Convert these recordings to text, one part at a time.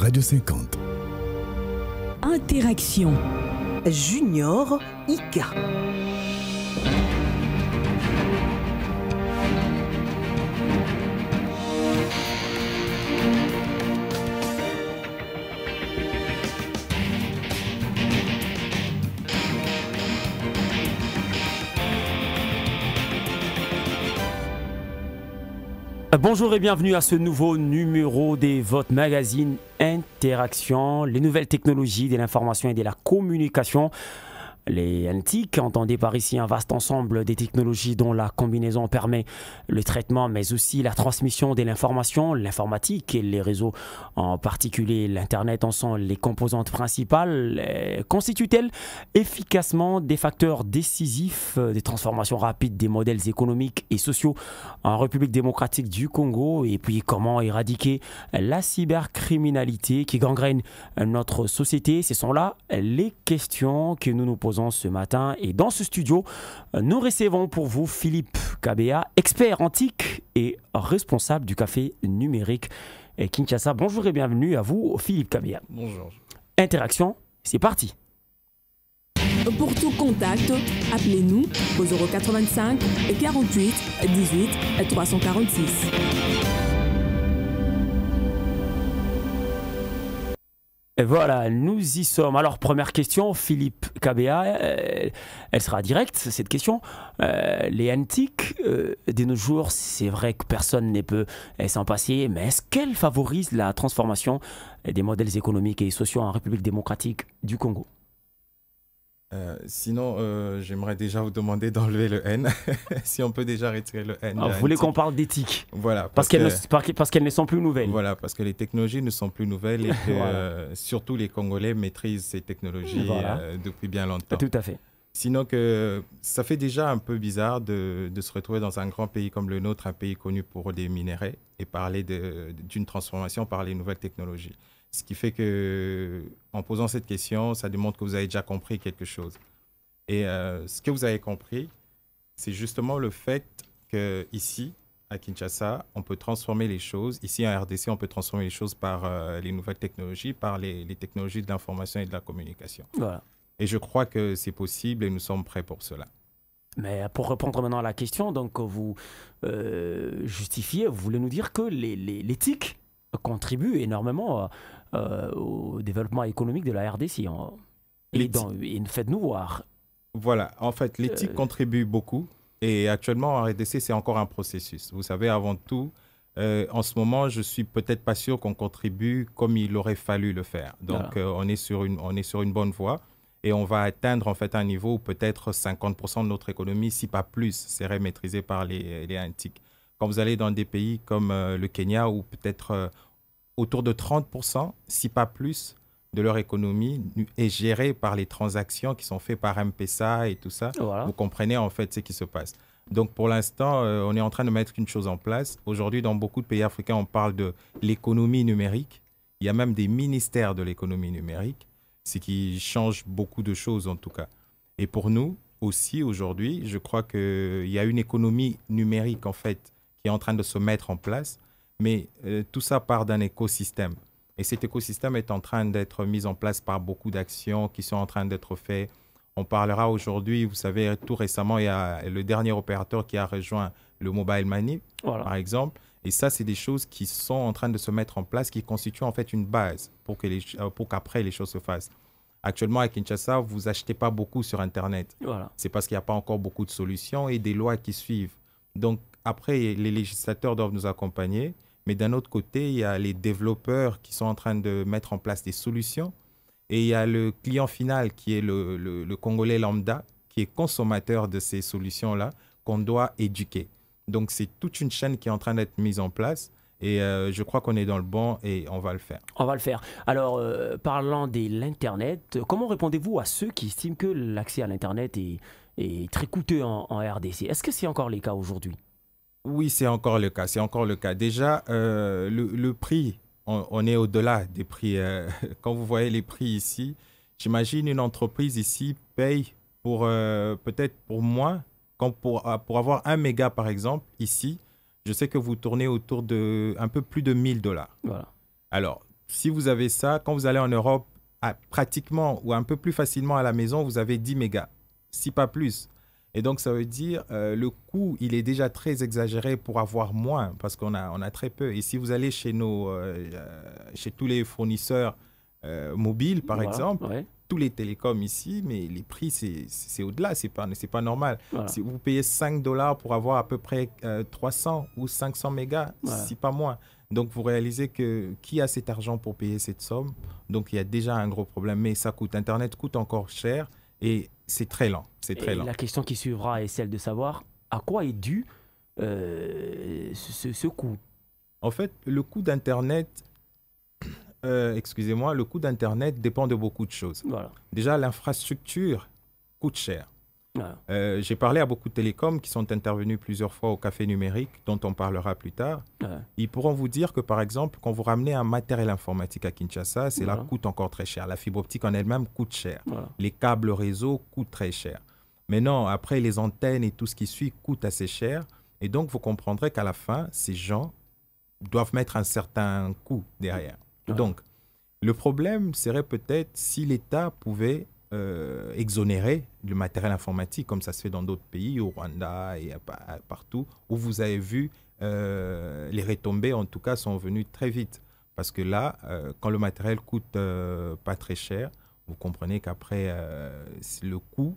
Radio 50. Interaction. Junior Ika. Bonjour et bienvenue à ce nouveau numéro de votre magazine Interaction, les nouvelles technologies de l'information et de la communication. Les NTIC, entendez par ici un vaste ensemble des technologies dont la combinaison permet le traitement mais aussi la transmission de l'information. L'informatique et les réseaux, en particulier l'Internet, en sont les composantes principales. Constituent-elles efficacement des facteurs décisifs des transformations rapides des modèles économiques et sociaux en République démocratique du Congo? Et puis comment éradiquer la cybercriminalité qui gangrène notre société? Ce sont là les questions que nous nous posons ce matin. Et dans ce studio, nous recevons pour vous Philippe Kabea, expert en TIC et responsable du café numérique Kinshasa. Bonjour et bienvenue à vous, Philippe Kabea. Bonjour. Interaction, c'est parti. Pour tout contact, appelez-nous au 085 48 18 346. Et voilà, nous y sommes. Alors, première question, Philippe Kabea, elle sera directe, cette question. Les NTIC, de nos jours, c'est vrai que personne ne peut s'en passer, mais est-ce qu'elles favorisent la transformation des modèles économiques et sociaux en République démocratique du Congo? Sinon, j'aimerais déjà vous demander d'enlever le N, si on peut déjà retirer le N. Vous voulez qu'on parle d'éthique? Voilà. Parce qu'elles ne sont plus nouvelles. Voilà, parce que les technologies ne sont plus nouvelles et que Voilà. surtout les Congolais maîtrisent ces technologies depuis bien longtemps. Tout à fait. Sinon que ça fait déjà un peu bizarre de se retrouver dans un grand pays comme le nôtre, un pays connu pour des minéraux, et parler d'une transformation par les nouvelles technologies. Ce qui fait que, en posant cette question, ça démontre que vous avez déjà compris quelque chose. Et ce que vous avez compris, c'est justement le fait qu'ici, à Kinshasa, on peut transformer les choses. Ici, en RDC, on peut transformer les choses par les nouvelles technologies, par les technologies de l'information et de la communication. Voilà. Et je crois que c'est possible et nous sommes prêts pour cela. Mais pour répondre maintenant à la question, donc vous justifiez, vous voulez nous dire que l'éthique contribue énormément au développement économique de la RDC. Et faites-nous voir. Voilà, en fait, l'éthique contribue beaucoup. Et actuellement, en RDC, c'est encore un processus. Vous savez, avant tout, en ce moment, je ne suis peut-être pas sûr qu'on contribue comme il aurait fallu le faire. Donc, voilà. On est sur une bonne voie. Et on va atteindre en fait un niveau où peut-être 50% de notre économie, si pas plus, serait maîtrisée par les NTIC. Quand vous allez dans des pays comme le Kenya, où peut-être autour de 30%, si pas plus, de leur économie est gérée par les transactions qui sont faites par M-Pesa et tout ça. Voilà. Vous comprenez en fait ce qui se passe. Donc pour l'instant, on est en train de mettre une chose en place. Aujourd'hui, dans beaucoup de pays africains, on parle de l'économie numérique. Il y a même des ministères de l'économie numérique, ce qui change beaucoup de choses en tout cas. Et pour nous aussi, aujourd'hui, je crois qu'il y a une économie numérique en fait qui est en train de se mettre en place. Mais tout ça part d'un écosystème. Et cet écosystème est en train d'être mis en place par beaucoup d'actions qui sont en train d'être faites. On parlera aujourd'hui, vous savez, tout récemment, il y a le dernier opérateur qui a rejoint le Mobile Money, voilà. Par exemple. Et ça, c'est des choses qui sont en train de se mettre en place, qui constituent en fait une base pour qu'après les choses se fassent. Actuellement, à Kinshasa, vous n'achetez pas beaucoup sur Internet. Voilà. C'est parce qu'il n'y a pas encore beaucoup de solutions et des lois qui suivent. Donc, après, les législateurs doivent nous accompagner. Mais d'un autre côté, il y a les développeurs qui sont en train de mettre en place des solutions. Et il y a le client final qui est le Congolais lambda, qui est consommateur de ces solutions-là, qu'on doit éduquer. Donc, c'est toute une chaîne qui est en train d'être mise en place. Et je crois qu'on est dans le bon et on va le faire. On va le faire. Alors, parlant de l'Internet, comment répondez-vous à ceux qui estiment que l'accès à l'Internet est très coûteux en RDC? Est-ce que c'est encore le cas aujourd'hui? Oui, c'est encore le cas. C'est encore le cas. Déjà, le prix, on est au-delà des prix. Quand vous voyez les prix ici, j'imagine une entreprise ici paye pour peut-être pour moins, pour avoir 1 méga par exemple, ici, je sais que vous tournez autour de un peu plus de $1000. Voilà. Alors, Si vous avez ça, quand vous allez en Europe, pratiquement ou un peu plus facilement à la maison, vous avez 10 mégas, si pas plus. Et donc, ça veut dire le coût, il est déjà très exagéré pour avoir moins parce qu'on a très peu. Et si vous allez chez tous les fournisseurs mobiles, par exemple, tous les télécoms ici, mais les prix, c'est au-delà, c'est pas normal. Voilà. Si vous payez $5 pour avoir à peu près 300 ou 500 mégas, si pas moins. Donc, vous réalisez que qui a cet argent pour payer cette somme? Donc, il y a déjà un gros problème. Mais ça coûte. Internet coûte encore cher et c'est très lent. C'est très lent. La question qui suivra est celle de savoir à quoi est dû ce coût. En fait, le coût d'Internet... le coût d'Internet dépend de beaucoup de choses. Voilà. Déjà, l'infrastructure coûte cher. Voilà. J'ai parlé à beaucoup de télécoms qui sont intervenus plusieurs fois au Café Numérique, dont on parlera plus tard. Ils pourront vous dire que, par exemple, quand vous ramenez un matériel informatique à Kinshasa, cela coûte encore très cher. La fibre optique en elle-même coûte cher. Les câbles réseau coûtent très cher. Maintenant, après, les antennes et tout ce qui suit coûtent assez cher. Et donc, vous comprendrez qu'à la fin, ces gens doivent mettre un certain coût derrière. Donc, le problème serait peut-être si l'État pouvait exonérer le matériel informatique, comme ça se fait dans d'autres pays, au Rwanda et partout, où vous avez vu les retombées, en tout cas, sont venues très vite. Parce que là, quand le matériel coûte pas très cher, vous comprenez qu'après, le coût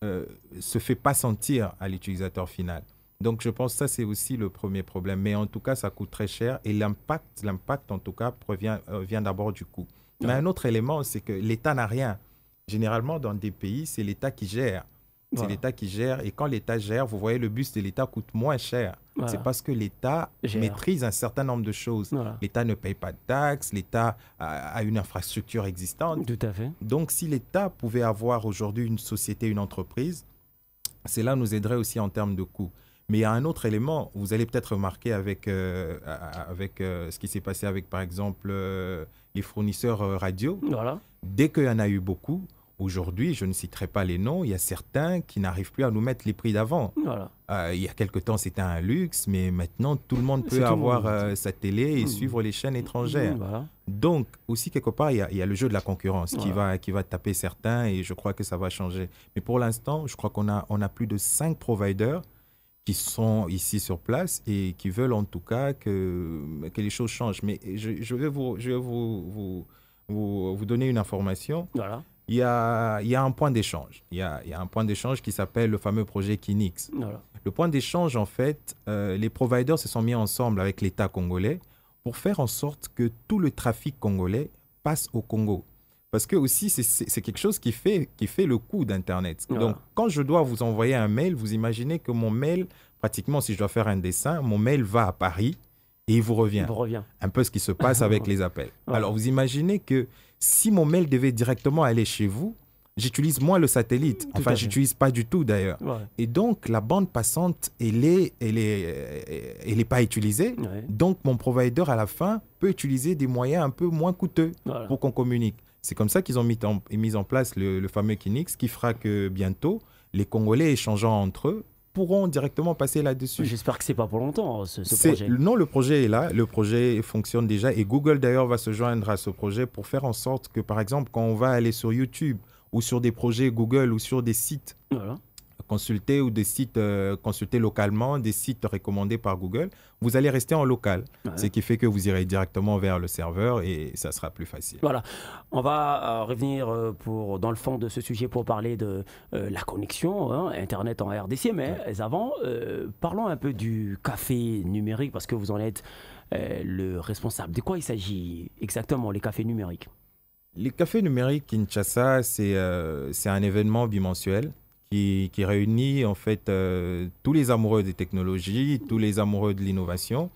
se fait pas sentir à l'utilisateur final. Donc, je pense que ça, c'est aussi le premier problème. Mais en tout cas, ça coûte très cher et l'impact en tout cas, vient d'abord du coût. Mais un autre élément, c'est que l'État n'a rien. Généralement, dans des pays, c'est l'État qui gère. C'est l'État qui gère. Et quand l'État gère, vous voyez, le bus de l'État coûte moins cher. C'est parce que l'État maîtrise un certain nombre de choses. L'État ne paye pas de taxes. L'État a une infrastructure existante. Tout à fait. Donc, si l'État pouvait avoir aujourd'hui une société, une entreprise, cela nous aiderait aussi en termes de coûts. Mais il y a un autre élément, vous allez peut-être remarquer avec ce qui s'est passé avec, par exemple, les fournisseurs radio. Dès qu'il y en a eu beaucoup, aujourd'hui, je ne citerai pas les noms, il y a certains qui n'arrivent plus à nous mettre les prix d'avant. Il y a quelque temps, c'était un luxe, mais maintenant, tout le monde peut avoir sa télé et suivre les chaînes étrangères. Donc, aussi, quelque part, il y a le jeu de la concurrence qui va taper certains et je crois que ça va changer. Mais pour l'instant, je crois qu'on a plus de 5 providers qui sont ici sur place et qui veulent en tout cas que les choses changent. Mais je vais vous donner une information. Il y a un point d'échange. Il y a un point d'échange qui s'appelle le fameux projet Kinix. Le point d'échange, en fait, les providers se sont mis ensemble avec l'État congolais pour faire en sorte que tout le trafic congolais passe au Congo. Parce que aussi, c'est quelque chose qui fait le coût d'Internet. Donc, quand je dois vous envoyer un mail, vous imaginez que mon mail, pratiquement, si je dois faire un dessin, mon mail va à Paris et il vous revient. Un peu ce qui se passe avec les appels. Alors, vous imaginez que si mon mail devait directement aller chez vous, j'utilise moins le satellite. Enfin, je n'utilise pas du tout d'ailleurs. Et donc, la bande passante, elle est pas utilisée. Donc, mon provider, à la fin, peut utiliser des moyens un peu moins coûteux pour qu'on communique. C'est comme ça qu'ils ont mis en place le fameux Kinix qui fera que bientôt, les Congolais échangeant entre eux pourront directement passer là-dessus. J'espère que ce n'est pas pour longtemps, ce projet. Non, le projet est là. Le projet fonctionne déjà. Et Google, d'ailleurs, va se joindre à ce projet pour faire en sorte que, par exemple, quand on va aller sur YouTube ou sur des projets Google ou sur des sites consultés ou des sites consultés localement, des sites recommandés par Google, vous allez rester en local. Ce qui fait que vous irez directement vers le serveur et ça sera plus facile. Voilà. On va revenir dans le fond de ce sujet pour parler de la connexion, Internet en RDC. Mais avant, parlons un peu du café numérique parce que vous en êtes le responsable. De quoi il s'agit exactement, les cafés numériques? Les cafés numériques Kinshasa, c'est un événement bimensuel qui réunit en fait tous les amoureux des technologies, tous les amoureux de l'innovation.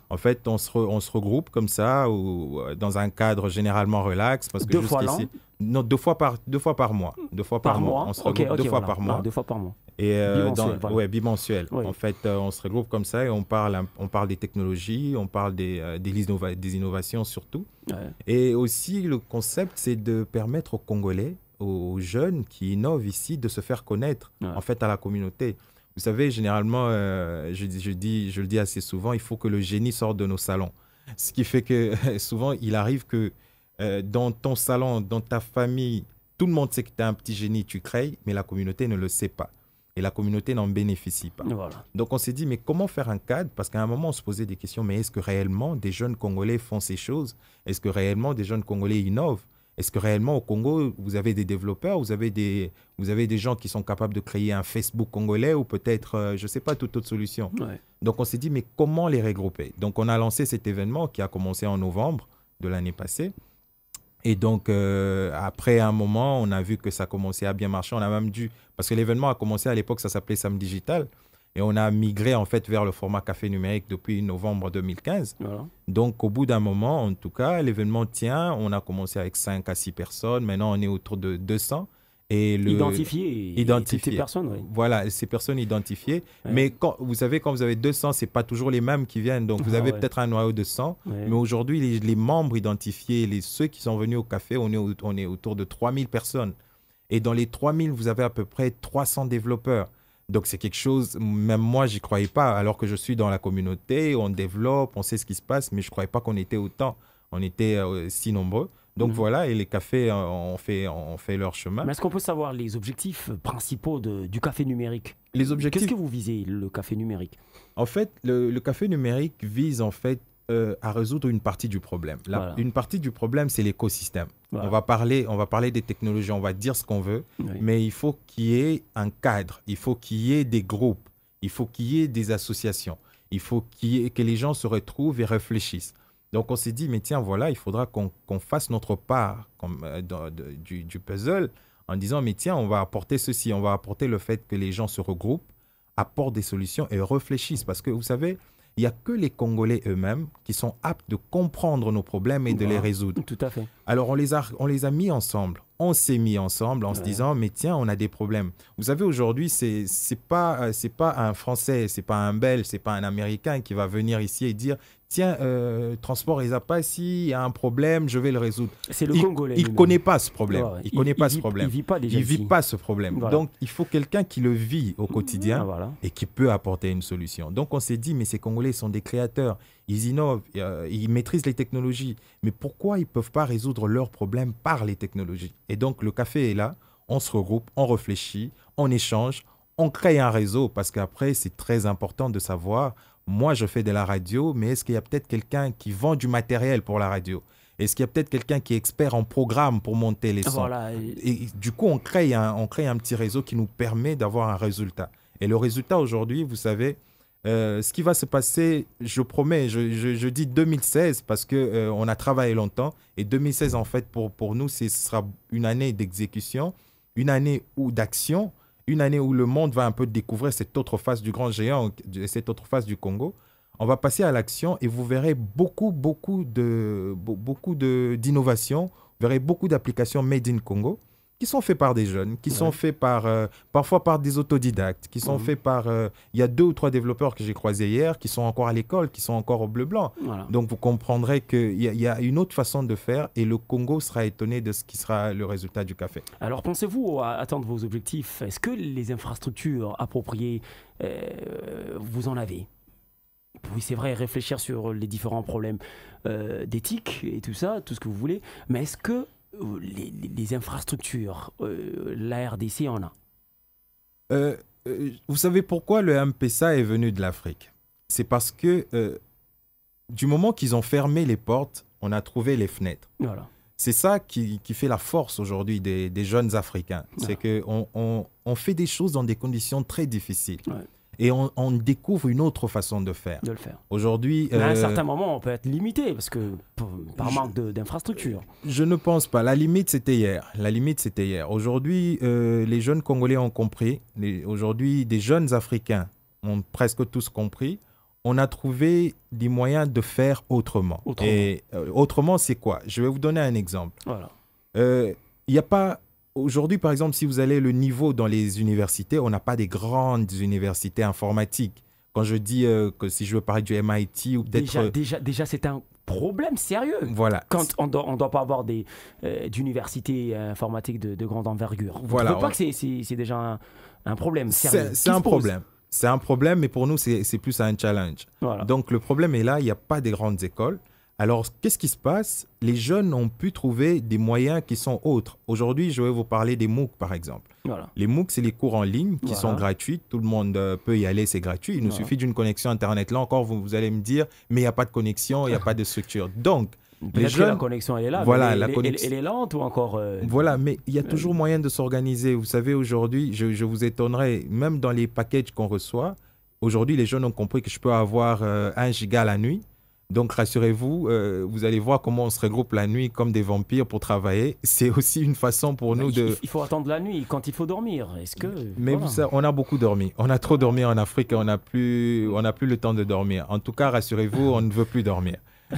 En fait, on se regroupe comme ça ou dans un cadre généralement relax parce que deux fois l'an? Non, deux fois par mois. On se regroupe deux fois par mois. 2 fois par mois. Et bimensuel. Bimensuel. En fait, on se regroupe comme ça et on parle des technologies, on parle des innovations surtout. Et aussi, le concept, c'est de permettre aux Congolais, aux jeunes qui innovent ici, de se faire connaître en fait à la communauté. Vous savez, généralement, je le dis assez souvent, il faut que le génie sorte de nos salons. Ce qui fait que souvent, il arrive que dans ton salon, dans ta famille, tout le monde sait que tu es un petit génie, tu crées, mais la communauté ne le sait pas. Et la communauté n'en bénéficie pas. Voilà. Donc on s'est dit, mais comment faire un cadre? Parce qu'à un moment, on se posait des questions, mais est-ce que réellement des jeunes Congolais font ces choses? Est-ce que réellement des jeunes Congolais innovent? Est-ce que réellement au Congo, vous avez des développeurs, vous avez des gens qui sont capables de créer un Facebook congolais ou peut-être, je ne sais pas, toute autre solution. Ouais. Donc on s'est dit, mais comment les regrouper? Donc on a lancé cet événement qui a commencé en novembre de l'année passée. Et donc, après un moment, on a vu que ça commençait à bien marcher. On a même dû, parce que l'événement a commencé à l'époque, ça s'appelait Sam Digital. Et on a migré en fait vers le format café numérique depuis novembre 2015. Voilà. Donc, au bout d'un moment, en tout cas, l'événement tient. On a commencé avec 5 à 6 personnes. Maintenant, on est autour de 200. Et Identifier ces personnes, oui. Voilà, ces personnes identifiées. Ouais. Mais vous savez, quand vous avez 200, ce n'est pas toujours les mêmes qui viennent. Donc, vous avez peut-être un noyau de 100. Ouais. Mais aujourd'hui, les membres identifiés, ceux qui sont venus au café, on est autour de 3000 personnes. Et dans les 3000, vous avez à peu près 300 développeurs. Donc, c'est quelque chose, même moi, je n'y croyais pas. Alors que je suis dans la communauté, on développe, on sait ce qui se passe, mais je ne croyais pas qu'on était autant. On était si nombreux. Donc voilà, et les cafés ont fait leur chemin. Mais est-ce qu'on peut savoir les objectifs principaux du café numérique? Les objectifs... Qu'est-ce que vous visez, le café numérique? En fait, le café numérique vise en fait à résoudre une partie du problème. Voilà. Une partie du problème, c'est l'écosystème. Voilà. On va parler des technologies, on va dire ce qu'on veut, Oui. mais il faut qu'il y ait un cadre, il faut qu'il y ait des groupes, il faut qu'il y ait des associations, il faut que les gens se retrouvent et réfléchissent. Donc, on s'est dit, mais tiens, voilà, il faudra qu'on fasse notre part du puzzle en disant, mais tiens, on va apporter ceci, on va apporter le fait que les gens se regroupent, apportent des solutions et réfléchissent. Parce que, vous savez, il n'y a que les Congolais eux-mêmes qui sont aptes de comprendre nos problèmes et de les résoudre. Tout à fait. Alors, on les a mis ensemble. On s'est mis ensemble en se disant, mais tiens, on a des problèmes. Vous savez, aujourd'hui, c'est pas un Français, c'est pas un Belge, c'est pas un Américain qui va venir ici et dire, tiens, Transport Isapasi, il y a un problème, je vais le résoudre. C'est le Congolais. Il ne connaît pas ce problème. Ouais. Il connaît pas ce problème. Il vit pas déjà. Il vit pas ce problème. Voilà. Donc, il faut quelqu'un qui le vit au quotidien Voilà. et qui peut apporter une solution. Donc, on s'est dit, mais ces Congolais sont des créateurs. Ils innovent, ils maîtrisent les technologies. Mais pourquoi ils ne peuvent pas résoudre leurs problèmes par les technologies? Et donc, le café est là, on se regroupe, on réfléchit, on échange, on crée un réseau. Parce qu'après, c'est très important de savoir, moi, je fais de la radio, mais est-ce qu'il y a peut-être quelqu'un qui vend du matériel pour la radio? Est-ce qu'il y a peut-être quelqu'un qui est expert en programme pour monter les sons? Voilà. Et du coup, on crée un petit réseau qui nous permet d'avoir un résultat. Et le résultat aujourd'hui, vous savez, ce qui va se passer, je promets, je dis 2016 parce qu'on a travaillé longtemps. Et 2016, en fait, pour nous, ce sera une année d'exécution, une année d'action, une année où le monde va un peu découvrir cette autre face du grand géant, cette autre face du Congo. On va passer à l'action et vous verrez beaucoup d'innovations. Vous verrez beaucoup d'applications made in Congo qui sont faites par des jeunes, qui sont faites parfois par des autodidactes, qui sont faits par... il y a 2 ou 3 développeurs que j'ai croisés hier qui sont encore à l'école, qui sont encore au bleu-blanc. Voilà. Donc, vous comprendrez qu'il y a une autre façon de faire et le Congo sera étonné de ce qui sera le résultat du café. Alors, pensez-vous à atteindre vos objectifs? Est-ce que les infrastructures appropriées, vous en avez? Oui, c'est vrai, réfléchir sur les différents problèmes d'éthique et tout ça, tout ce que vous voulez. Mais est-ce que les infrastructures, la RDC en a? Vous savez pourquoi le M-Pesa est venu de l'Afrique? C'est parce que du moment qu'ils ont fermé les portes, on a trouvé les fenêtres. Voilà. C'est ça qui fait la force aujourd'hui des jeunes Africains. C'est qu'on fait des choses dans des conditions très difficiles. Ouais. Et on découvre une autre façon de faire. Aujourd'hui, à un certain moment, on peut être limité parce que par manque d'infrastructures. Je ne pense pas. La limite, c'était hier. Aujourd'hui, les jeunes Congolais ont compris. Aujourd'hui, des jeunes Africains ont presque tous compris. On a trouvé des moyens de faire autrement. Et autrement, c'est quoi? Je vais vous donner un exemple. Voilà. Il n'y a pas... Aujourd'hui, par exemple, si vous allez le niveau dans les universités, on n'a pas des grandes universités informatiques. Quand je dis que si je veux parler du MIT ou peut-être... Déjà c'est un problème sérieux. Voilà. Quand on doit pas avoir d'universités informatiques de grande envergure. Voilà. On ne peut pas que c'est déjà un problème sérieux. C'est un problème. C'est un problème, mais pour nous, c'est plus un challenge. Voilà. Donc, le problème est là, il n'y a pas des grandes écoles. Alors, qu'est-ce qui se passe? Les jeunes ont pu trouver des moyens qui sont autres. Aujourd'hui, je vais vous parler des MOOC, par exemple. Voilà. Les MOOC, c'est les cours en ligne qui sont gratuits. Tout le monde peut y aller, c'est gratuit. Il nous suffit d'une connexion Internet. Là encore, vous allez me dire, mais il n'y a pas de connexion, il n'y a pas de structure. Donc, les jeunes, la connexion, elle est là. Voilà, mais elle est lente ou encore... Voilà, mais il y a toujours moyen de s'organiser. Vous savez, aujourd'hui, je vous étonnerai, même dans les packages qu'on reçoit, aujourd'hui, les jeunes ont compris que je peux avoir 1 giga la nuit. Donc, rassurez-vous, vous allez voir comment on se regroupe la nuit comme des vampires pour travailler. C'est aussi une façon pour nous de... Il faut attendre la nuit quand il faut dormir. Est-ce que... Mais vous savez, on a beaucoup dormi. On a trop dormi en Afrique et on n'a plus le temps de dormir. En tout cas, rassurez-vous, on ne veut plus dormir.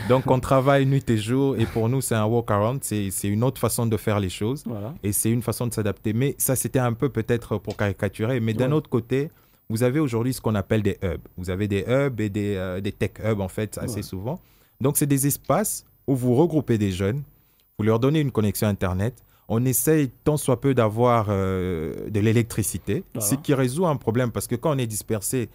Donc, on travaille nuit et jour et pour nous, c'est un workaround. C'est une autre façon de faire les choses et c'est une façon de s'adapter. Mais ça, c'était un peu peut-être pour caricaturer. Mais d'un autre côté... Vous avez aujourd'hui ce qu'on appelle des hubs. Vous avez des hubs et des tech hubs, en fait, assez souvent. Donc, c'est des espaces où vous regroupez des jeunes, vous leur donnez une connexion Internet. On essaye tant soit peu d'avoir de l'électricité, ce qui résout un problème parce que quand on est dispersé,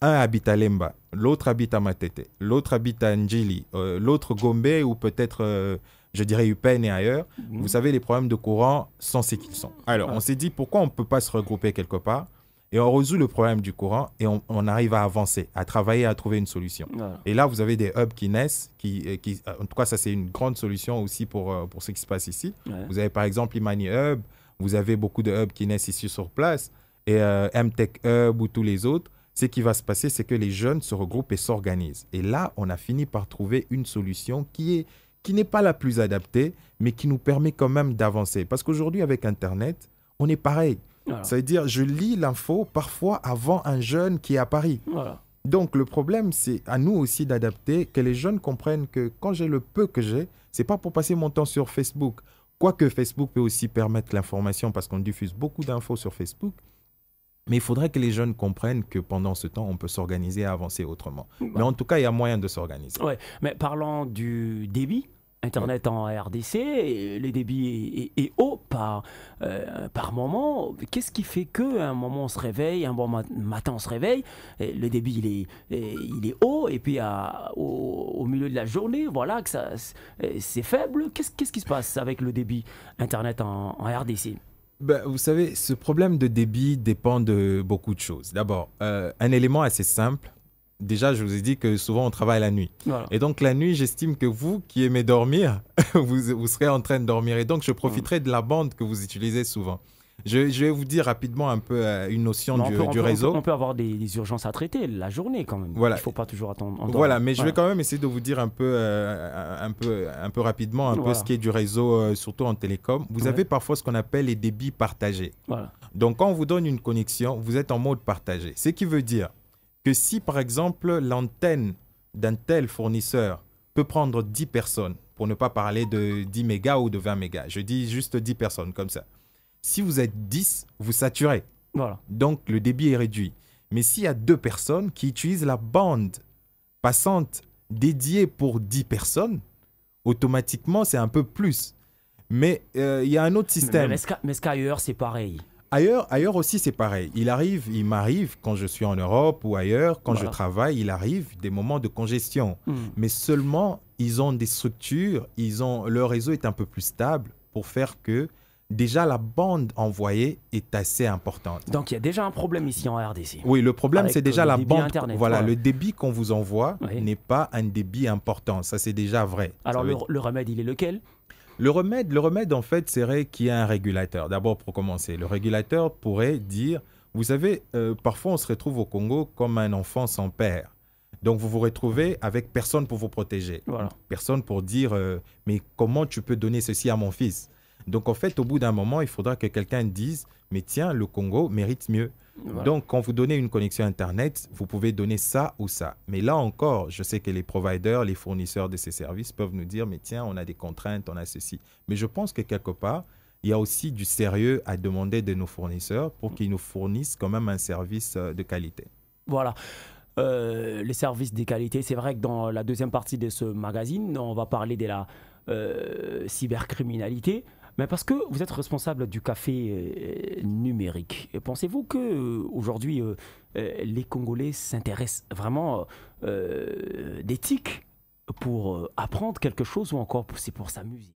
un habite à Lemba, l'autre habite à Matete, l'autre habite à Njili, l'autre Gombe ou peut-être... je dirais Upen et ailleurs, vous savez, les problèmes de courant sont ce qu'ils sont. Alors, on s'est dit, pourquoi on ne peut pas se regrouper quelque part et on résout le problème du courant et on arrive à avancer, à travailler, à trouver une solution. Et là, vous avez des hubs qui naissent, en tout cas, ça, c'est une grande solution aussi pour ce qui se passe ici. Vous avez par exemple Imani Hub, vous avez beaucoup de hubs qui naissent ici sur place, et MTech Hub ou tous les autres. Ce qui va se passer, c'est que les jeunes se regroupent et s'organisent. Et là, on a fini par trouver une solution qui n'est pas la plus adaptée, mais qui nous permet quand même d'avancer. Parce qu'aujourd'hui, avec Internet, on est pareil. Ça veut dire, je lis l'info parfois avant un jeune qui est à Paris. Donc, le problème, c'est à nous aussi d'adapter, que les jeunes comprennent que quand j'ai le peu que j'ai, c'est pas pour passer mon temps sur Facebook. Quoique Facebook peut aussi permettre l'information parce qu'on diffuse beaucoup d'infos sur Facebook. Mais il faudrait que les jeunes comprennent que pendant ce temps, on peut s'organiser et avancer autrement. Mais en tout cas, il y a moyen de s'organiser. Ouais, mais parlant du débit, Internet en RDC, le débit est haut par moment. Qu'est-ce qui fait qu'à un moment on se réveille, un bon matin on se réveille, et le débit il est haut, et puis au milieu de la journée, voilà, que c'est faible. Qu'est-ce qui se passe avec le débit Internet en RDC? Vous savez, ce problème de débit dépend de beaucoup de choses. D'abord, un élément assez simple. Déjà, je vous ai dit que souvent, on travaille la nuit. Et donc, la nuit, j'estime que vous qui aimez dormir, vous serez en train de dormir. Et donc, je profiterai de la bande que vous utilisez souvent. Je vais vous dire rapidement un peu une notion du réseau. On peut avoir des urgences à traiter la journée quand même. Voilà. Il ne faut pas toujours attendre. Voilà, mais je vais quand même essayer de vous dire un peu rapidement peu ce qui est du réseau, surtout en télécom. Vous avez parfois ce qu'on appelle les débits partagés. Donc, quand on vous donne une connexion, vous êtes en mode partagé. Ce qui veut dire que si, par exemple, l'antenne d'un tel fournisseur peut prendre 10 personnes, pour ne pas parler de 10 mégas ou de 20 mégas, je dis juste 10 personnes comme ça. Si vous êtes 10, vous saturez. Donc, le débit est réduit. Mais s'il y a 2 personnes qui utilisent la bande passante dédiée pour 10 personnes, automatiquement, c'est un peu plus. Mais il y a un autre système. Mais est-ce qu'ailleurs, c'est pareil? Ailleurs aussi, c'est pareil. Il m'arrive, quand je suis en Europe ou ailleurs, quand je travaille, il arrive des moments de congestion. Mais seulement, ils ont des structures, leur réseau est un peu plus stable pour faire que déjà la bande envoyée est assez importante. Donc, il y a déjà un problème ici en RDC. Oui, le problème, c'est déjà la bande. Internet, le débit qu'on vous envoie n'est pas un débit important. Ça, c'est déjà vrai. Alors, le remède, il est lequel ? Le remède, en fait, serait qu'il y ait un régulateur. D'abord, pour commencer, le régulateur pourrait dire, vous savez, parfois on se retrouve au Congo comme un enfant sans père. Donc, vous vous retrouvez avec personne pour vous protéger. Personne pour dire, mais comment tu peux donner ceci à mon fils ? Donc, en fait, au bout d'un moment, il faudra que quelqu'un dise, mais tiens, le Congo mérite mieux. Donc, quand vous donnez une connexion Internet, vous pouvez donner ça ou ça. Mais là encore, je sais que les providers, les fournisseurs de ces services peuvent nous dire, mais tiens, on a des contraintes, on a ceci. Mais je pense que quelque part, il y a aussi du sérieux à demander de nos fournisseurs pour qu'ils nous fournissent quand même un service de qualité. Voilà. Les services de qualité, c'est vrai que dans la deuxième partie de ce magazine, on va parler de la cybercriminalité. Mais parce que vous êtes responsable du café numérique, pensez-vous qu'aujourd'hui, les Congolais s'intéressent vraiment d'éthique pour apprendre quelque chose ou encore c'est pour s'amuser?